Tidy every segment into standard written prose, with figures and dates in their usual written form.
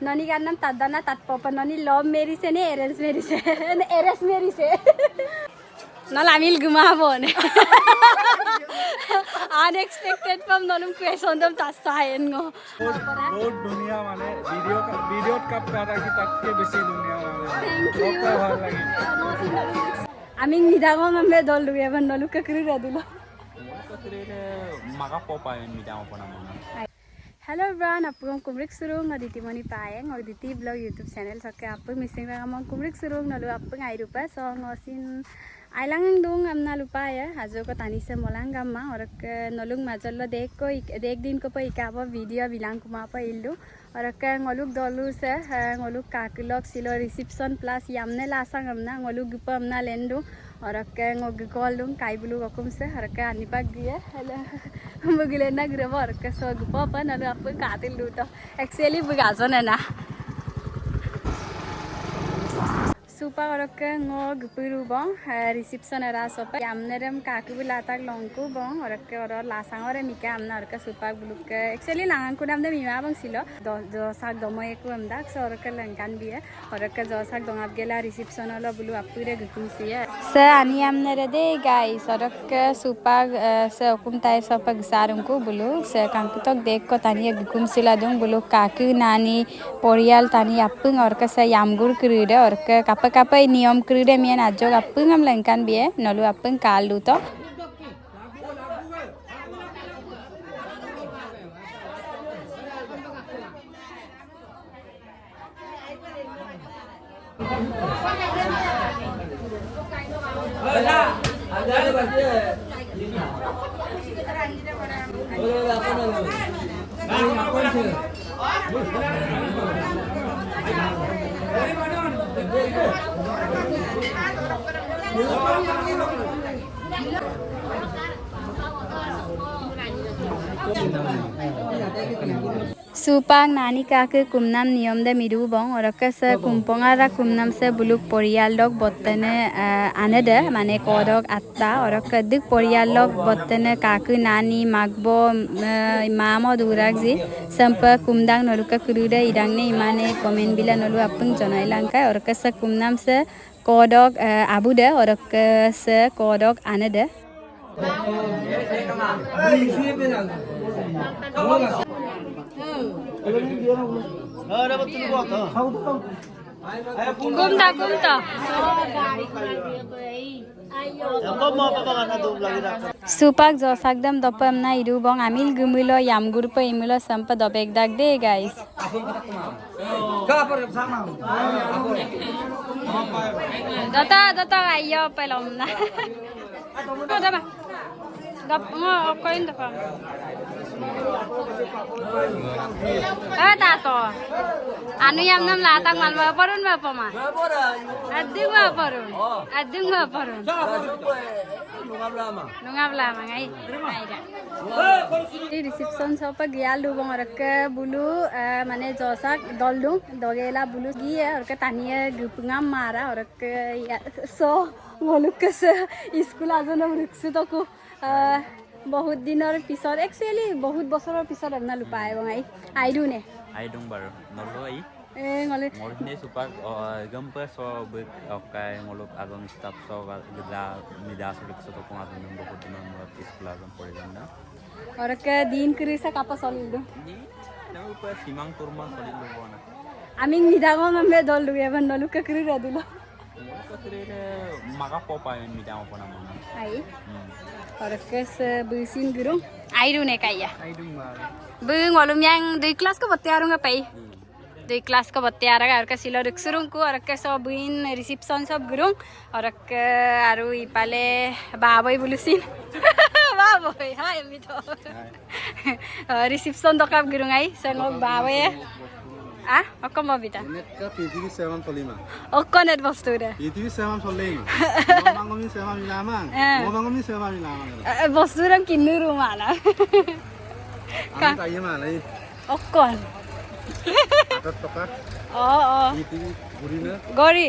ननी का नाम तदाना तत्पपा ननी लव मेरी से ने अरेंज मेरी से नल आमिल गुमाबो ने अनएक्सपेक्टेड पम नलुम क्वेश्चन दम तासायन गो बहुत दुनिया माने वीडियो कब करा कि तक के बेसी दुनिया माने थैंक बहुत भालो লাগে आमिं निदागो मम्मे दल दुगे बन नलु ककरी रदुलो मागा पोपाय मिदाम पना हेलो एवरीवन आपको कुमरिक सुरुंग अदिति मनी पाएंग और दिटिव्लॉग यूट्यूब चैनल सके आप मिसिंग रंग कुमरिक सुरुंग नलु आप आई रुपा सॉन्ग ओसिन आइलांग दूंग हमना लुपाया हाजो को तानी से मोलांग गम्मा और नलुंग मजल्लो देख दिन को इकाबो वीडियो बिलांग कुमा पर इल्लू और ngoluk dolu se ngoluk kakilok silo reception plus yamné lasang amna ngoluk gupa amna lendu और ngog goldung kai bulu gokum se और anipag dia hala mugile na grebo और so gupa pa nalu ap katil du to actually bugazo na सुपा और ngog piru bong reception era sopa yamnerem kaku bilatak longku bong और lasang ore mika amna और सुपा buluk actually langan ku namde mima bang silo josak domoy ku amdak so और langkan biye और josak dongap gela reception olo bulu apure gukum siye se ani amnere de guys और सुपा se okum tai sopa gisarum ku bulu se kankutok dek ko tani gukum sila dong bulu kaku nani porial tani apung और se yamgur kride और kapai niom kride mian ajog apung am langkan biye nolu apung kaldu to Supang nani kaku kumnam niom de miru bong और से कुम्पोंगारा कुमनम से बुलुक परियाल लोग बत्तने आनेदे माने कोडोग आत्ता और कदुक परियाल लोग बत्तने काकु नानी मागबो मामो दुराग जी संप कुमदांग नलुका कुरुदे इरांगने इमाने कमेंट बिला नलु अपंग जनाइलांका और से कुमनम से कोडोग आबुदे और से कोडोग आनेदे Gumta Supak Josag Donam dopam na irubong amil gumulo yamgur pa imulo sampa dobek dag de guys Dota ayo pelom na Dap mo koin dapat. Tato. Anu yamnam latang malwa parun ma pama. Adung ma parun. Nungab lama ngai. Di reception sopa gial du bong orak bulu mane josak doldu dogela bulu giye orak taniya gupngam mara orak so ngoluk se school azona ruksu to ko बहुत दिन और पिसर actually बहुत बছৰৰ পিছত আপনা লুপায় বঙাই আইডু নে আইডুং বাৰো নলই ngole morne supak gampa so okay ngolok agam staff so gida midas rukso to kung azon बहुत दिन mo school agam pore janna और के दिन कृसा कापा सलिदु न ऊपर सीमांग तुरमा सलिदु बना आमिं मिदागो ममे दल दुगे बन नलु ककरी रदुलो ककरी मागा पोपाय मिदाम पना मना आई और के से बुसिन गुरु आइडु ने काया आइडुं मार बुंग volume yang 2 kelas ko batiarunga pai 2 kelas ko batiaraga और के सिलो रक्सुरुं को और के सब बुइन रिसेप्शन सब गुरुं और के आरु इपाले बाबई बुलुसिन बाबई हाय मितो रिसेप्शन दकाब गुरुं आई संगो बाबई आ अकम बिता नेट का पीटीवी सेवन चलिमा अकनेट बस्तु रे पीटीवी सेवन चलेमा मोबांगमी सेवन मिलामा मोबांगमी सेवन मिलामा बस्तु रं किन्नु रुमाला का ताये माले अकन आदत टका पीटीवी गुरिना गरी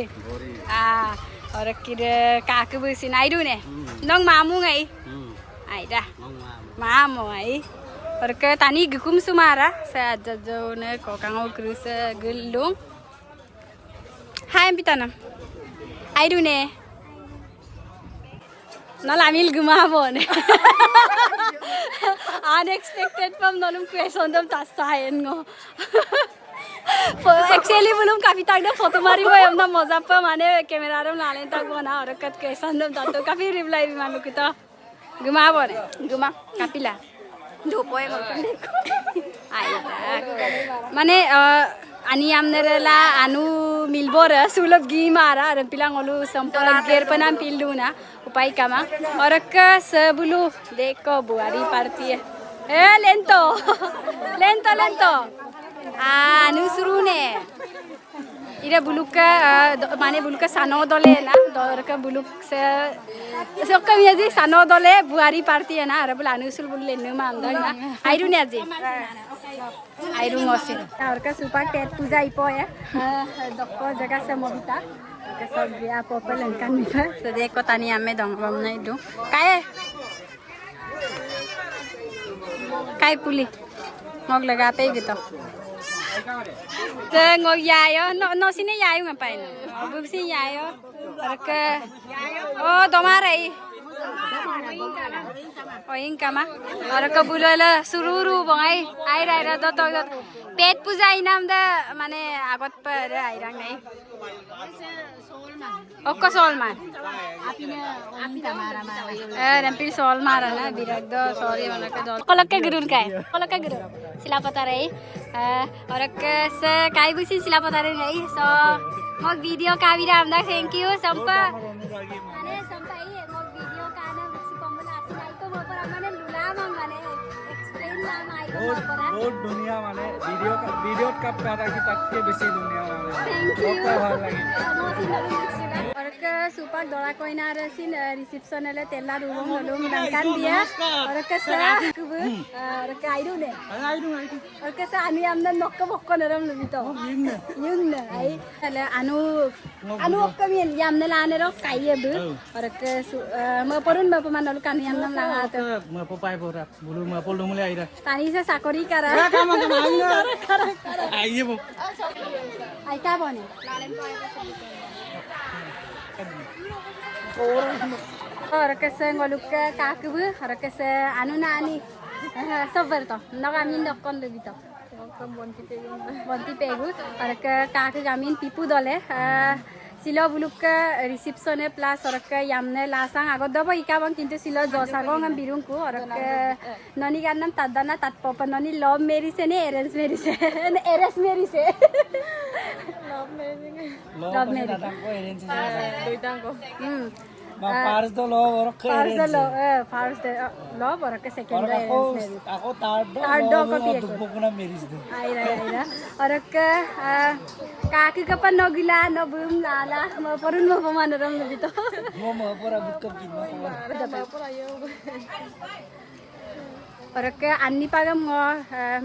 और किरे काकु बुसिन आइडु ने नंग मामु ngai आइदा मामु ai और के तानी गुकुम सुमारा से अजजो ने कोकांगो क्रूस गुलुंग हाय पिताना आइरु ने नलामिल गुमाबोने unexpected from nolum question dom tasayen ngo actually bulum kafi tak na photo mari bo amna moza pa mane camera ram lalen tak bona aur kat question dom tato kafi reply bi manu kita gumabone guma kapila dhupoe ngol ai mane ani amnerela anu milbor sulab gi mara ar pilangolu sampora ger panam pilduna upai kama aur ka sabulu dekho buari parti hai lento lento lento anu surune ira buluk ka mane buluk ka sano dole na dor ka buluk se sokka miaji sano dole buari parti hai na ar bul anu sul bul lenu ma andar na airu ne aji airu mosin और का super TET पूजा Ipoh है दक्को जगह से मोबिता के सब गया पोपल Lankan में तो देखो तानी हमें दंगम नहीं दू काय पुली ngok laga pe gitu je ngok yayo no sini yayo ngapain bu sini yayo ke oh domarai oing kama और के बुलला सुरुरु बंगाई आइ राइरा दत पेट पूजा इनाम द माने आगत पर आइरां नै ओक्को सोलमान आपिने आपिता मारा मारा रम्पिल सोल मारा ना बिरक द सॉरी भने के दल कलक्के गुरुन काय कलक्के गुरु सिलापता रे और के से काय बुसी सिलापता रे गई सो म भिडियो काबिरा हमदा थैंक यू संपा माने संपा ई म भिडियो काना बुसी कमला आसिनाइ को म पर माने लुला माने एक्सप्लेन ला माइ को पर बहुत दुनिया माने वीडियो कब करा कि तक के बेसी दुनिया माने थैंक यू ভাল লাগে और के सुपर दरा कोइना रसिन रिसेप्शन ले तेला रुम लुम लंकान दिया और के सा कुबु और के आइरु ने और के सा अनि आमना नक्क बक्क नरम लुबितो युन आई ले अनु ओक्कमी यामने लाने रो काइयबु और के म परुन म पमानल कानि आमना लागा त म पपाय बोरा बुलु म पोल दुमले आइरा तानी से साकरी करा काम त आइए बो आई का बने और कैसे ngoluk ke kakubu और कैसे anu nani sabar to nagamin dokon lebi to bonti pegu और ke kaku gamin pipu dole silo buluk ke reception e plus और ke yamne lasang agod dobo ikabang kintu silo josagong am birungku और ke noni ganam tadana tatpopa noni love marriage ne arrange marriage love marriage पार्स दो लो और first love और के second ako third do ko piye दुबो कुना marriage दो आइरा और के काकी के पर नगिला न बुम लाला म परुन म पमान रम लबि तो म परा बुक किन और के अन्नी पागम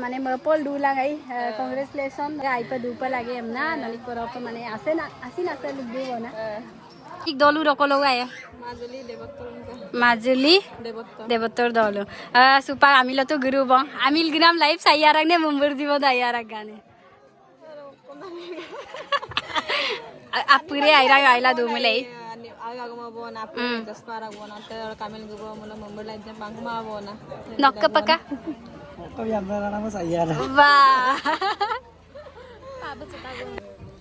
माने म पोल दुलांगाई कांग्रेचुलेशन आइ प दुप लागे हमना नलिक पर माने आसे ना आसिन आसे लुबु बना ठीक दलु रकलो आयो माजुली देवत्तर दलु सुपा आमिल तो गुरु बं आमिल ग्राम लाइफ साइयाराग ने मुंबर जीव दायाराग गाने आपुरे आइरा आइला दुमिलै नक्क पका वाह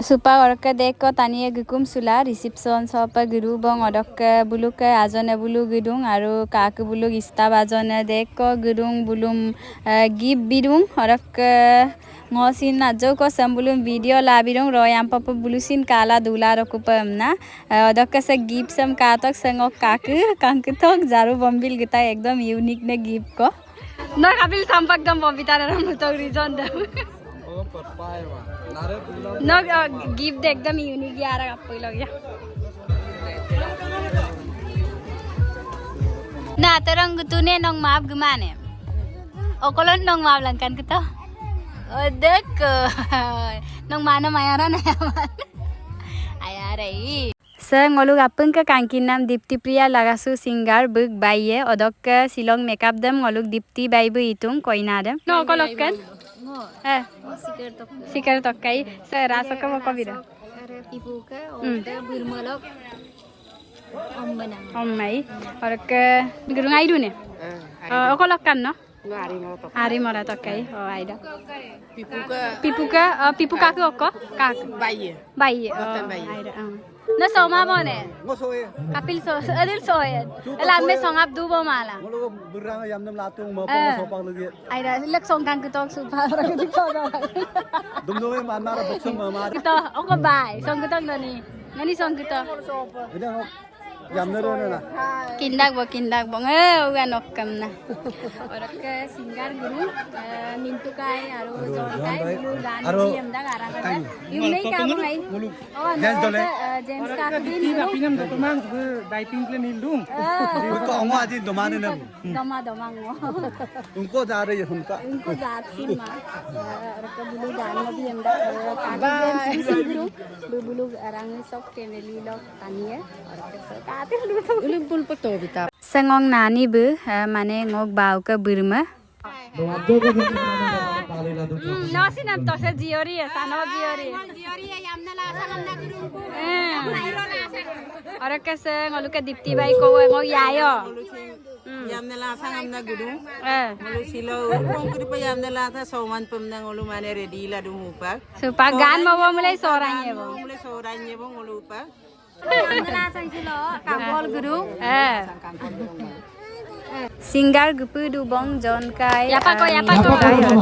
सुपा और के देखो तानिए गुकुम सुला रिसेप्शन सब गुरु बंग और के बुलुक आजने बुलु गुदुंग आरो काक बुलुक इस्ताब आजने देखो गुरुंग बुलुम गिफ बिरुंग और के ngosiin najo ko sambulum video labirong royam papa bulusin kala dula rokupamna odok se gift sam katok sangok kank tok jaru bombil gita ekdom unique ne gift ko no kabil sampak dam bobita ram to reason dam no gift ekdom unique yara apoi logya na terang gutune nong maaf gimana okolon nong maaf langkan kita Odek nong mana mayaran ayaman ayarai se ngoluk apun ke kangkin nam Dipti Priya lagasu singer buk baye odok ke silong makeup dem ngoluk Dipti bai bu itung koina dem no kolokkan sikar tokkai se rasok mo kobira Ibu ke bermelok ommai और के गुरुंग आइडु ने kolokkan no hari mora tokkai o aida pipu ka ko ka bai aida no soma mone kapil so adil so elam me songap du bo mala burang Yamné Lasang Josag sopang lagi aida lek song kang kutok supa ra kutok dumno mana ra boksong ma kutok oko bai song kutok no ni song kutok Yamné na kindak bo uga nokkam na orak singer guru Mintu kai aru jon kai bulu gan diam da garang da yung nei ka mo ngai James ka bin pinam do mang dieting plan hildung ko ong aji domane nam domang mo unko ja rahi hai उनको जात सी माँ रखा blue गान में भी हमदा काटी GeM सी गुरु blue रंग सब फैमिली लोग तानी है और कैसे काटे लुट उलिम पुल पर तो बिता संगोंग नानी बु माने ngok bau ke burma नसी नाम तो से जियोरी है सानो जियोरी है Yamné Lasang हमना गुरु को और कैसे ngolu ke Dipti bai ko ngok yayo Yamné Lasang Hamna Guru ngolu silo kongkri pa Yamné Lasang soman pemna ngolu mane ready la du mupa supa gan mau mulai sorangnya bo mulai sorangnya bo ngolu pa Yamné Lasang silo kangkol guru singer gupu du bong jon kai yapa ko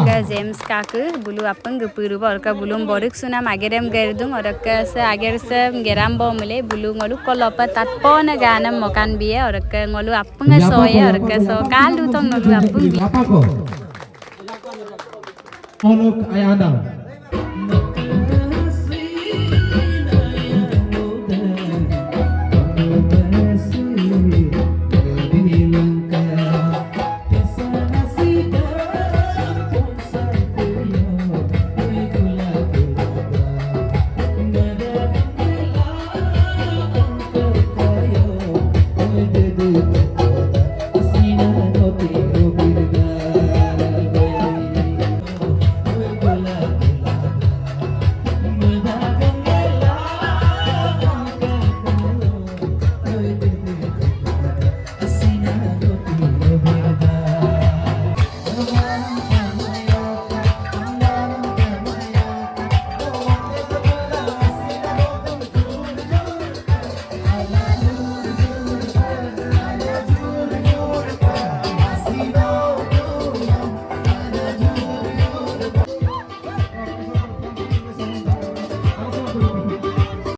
ke James kaku bulu apang gupu du bor ka bulum borik suna magerem gerdung or ka se ager se geram bo mule bulu ngolu kolopa tatpo na ganam mokan biye or ka ngolu apang soye or ka so kal du tong ngolu apang Olok ayana